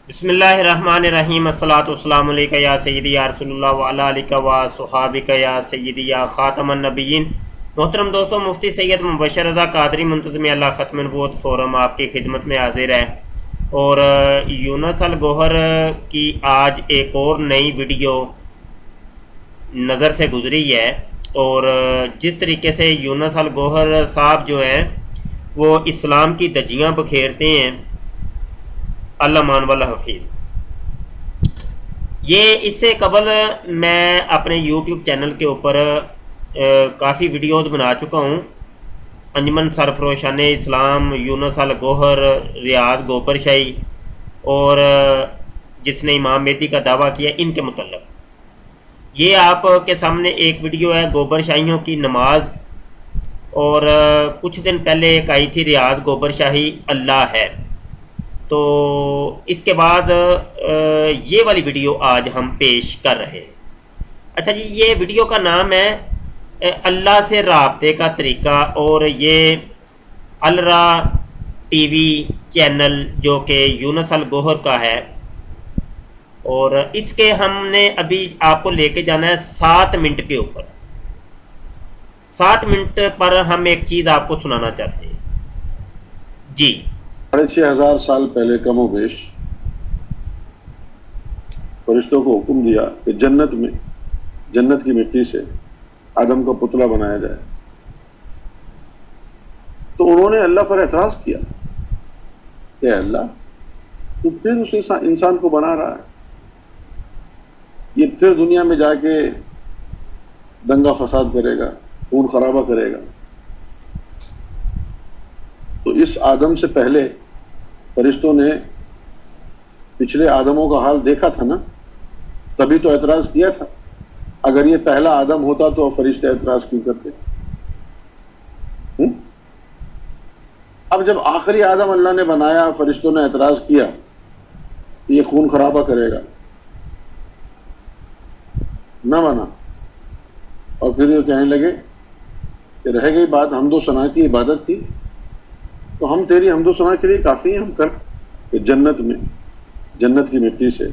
بسم اللہ الرحمن الرحیم، الصلاۃ والسلام علیکہ یا سیدی یا رسول اللہ وعلی آلہ و صحابہ یا سیدی یا خاتم النبیین۔ محترم دوستوں، مفتی سید مبشر رضا قادری منتظم اللہ ختم نبوت فورم آپ کی خدمت میں حاضر ہے، اور یونس الگوہر کی آج ایک اور نئی ویڈیو نظر سے گزری ہے، اور جس طریقے سے یونس الگوہر صاحب جو ہیں وہ اسلام کی دجیاں بکھیرتے ہیں، اللہ مان والا حفیظ۔ یہ اس سے قبل میں اپنے یوٹیوب چینل کے اوپر کافی ویڈیوز بنا چکا ہوں۔ انجمن سرفروشان اسلام، یونس الگوہر، ریاض گوبر شاہی، اور جس نے امام مہدی کا دعویٰ کیا ان کے متعلق۔ یہ آپ کے سامنے ایک ویڈیو ہے گوبر شاہیوں کی نماز، اور کچھ دن پہلے ایک آئی تھی ریاض گوبر شاہی اللہ ہے۔ تو اس کے بعد یہ والی ویڈیو آج ہم پیش کر رہے ہیں۔ اچھا جی، یہ ویڈیو کا نام ہے اللہ سے رابطے کا طریقہ، اور یہ الرا ٹی وی چینل جو کہ یونس الگوہر کا ہے، اور اس کے ہم نے ابھی آپ کو لے کے جانا ہے 7 منٹ کے اوپر۔ 7 منٹ پر ہم ایک چیز آپ کو سنانا چاہتے ہیں جی۔ 6,500 سال پہلے کم و بیش فرشتوں کو حکم دیا کہ جنت کی مٹی سے آدم کا پتلا بنایا جائے، تو انہوں نے اللہ پر اعتراض کیا کہ اللہ تو پھر اس انسان کو بنا رہا ہے، یہ پھر دنیا میں جا کے دنگا فساد کرے گا، خون خرابہ کرے گا۔ تو اس آدم سے پہلے فرشتوں نے پچھلے آدموں کا حال دیکھا تھا نا، تبھی تو اعتراض کیا تھا۔ اگر یہ پہلا آدم ہوتا تو فرشتے اعتراض کیوں کرتے؟ اب جب آخری آدم اللہ نے بنایا، فرشتوں نے اعتراض کیا کہ یہ خون خرابہ کرے گا، نہ بنا، اور پھر یہ کہنے لگے کہ رہ گئی بات حمد و ثنا کی عبادت کی، تو ہم تیری حمد و ثنا کے لیے کافی ہیں، ہم کر کہ جنت کی مٹی سے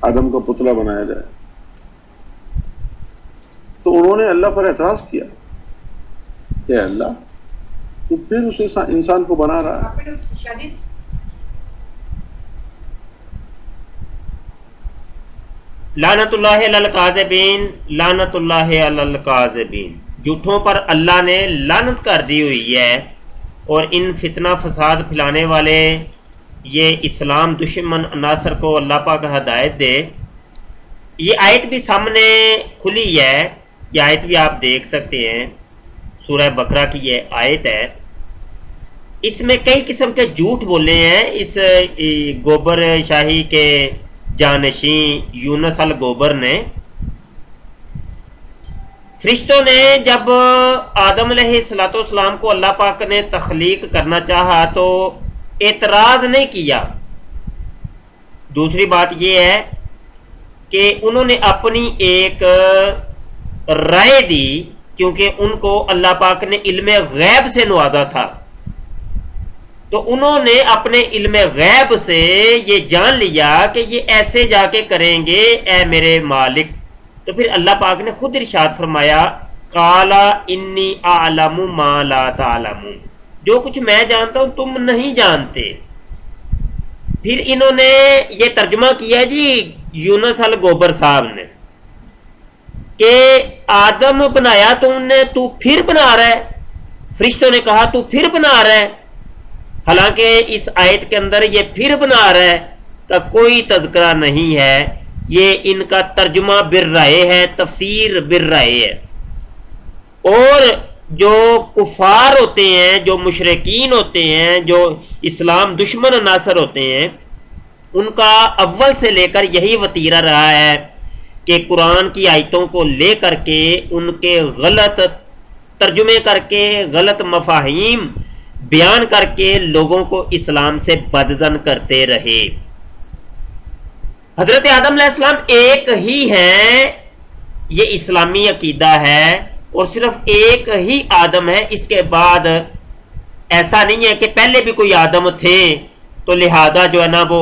آدم کا پتلا بنایا جائے۔ تو انہوں نے اللہ پر اعتراض کیا کہ اللہ تو پھر اس انسان کو بنا رہا ہے۔ لعنت اللہ علی الکاذبین، لعنت اللہ علی الکاذبین، جھوٹوں پر اللہ نے لعنت کر دی ہوئی ہے، اور ان فتنہ فساد پھیلانے والے یہ اسلام دشمن عناصر کو اللہ پاک ہدایت دے۔ یہ آیت بھی سامنے کھلی ہے، یہ آیت بھی آپ دیکھ سکتے ہیں، سورہ بقرہ کی یہ آیت ہے۔ اس میں کئی قسم کے جھوٹ بولے ہیں اس گوبر شاہی کے جانشین یونس الگوبر نے۔ فرشتوں نے جب آدم علیہ السلام کو اللہ پاک نے تخلیق کرنا چاہا تو اعتراض نہیں کیا۔ دوسری بات یہ ہے کہ انہوں نے اپنی ایک رائے دی، کیونکہ ان کو اللہ پاک نے علم غیب سے نوازا تھا، تو انہوں نے اپنے علم غیب سے یہ جان لیا کہ یہ ایسے جا کے کریں گے اے میرے مالک۔ تو پھر اللہ پاک نے خود ارشاد فرمایا قال انی اعلم ما لا تعلمون، جو کچھ میں جانتا ہوں تم نہیں جانتے۔ پھر انہوں نے یہ ترجمہ کیا جی یونس الگوبر صاحب نے کہ آدم بنایا تم نے، تو پھر بنا رہا ہے۔ فرشتوں نے کہا تو پھر بنا رہا ہے، حالانکہ اس آیت کے اندر یہ پھر بنا رہا ہے کا کوئی تذکرہ نہیں ہے، یہ ان کا ترجمہ بالرائے ہے، تفسیر بالرائے ہے۔ اور جو کفار ہوتے ہیں، جو مشرکین ہوتے ہیں، جو اسلام دشمن عناصر ہوتے ہیں، ان کا اول سے لے کر یہی وتیرہ رہا ہے کہ قرآن کی آیتوں کو لے کر کے ان کے غلط ترجمے کر کے، غلط مفاہیم بیان کر کے لوگوں کو اسلام سے بدظن کرتے رہے۔ حضرت آدم علیہ السلام ایک ہی ہیں، یہ اسلامی عقیدہ ہے، اور صرف ایک ہی آدم ہے۔ اس کے بعد ایسا نہیں ہے کہ پہلے بھی کوئی آدم تھے تو لہذا جو ہے نا وہ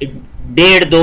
1.5, 2,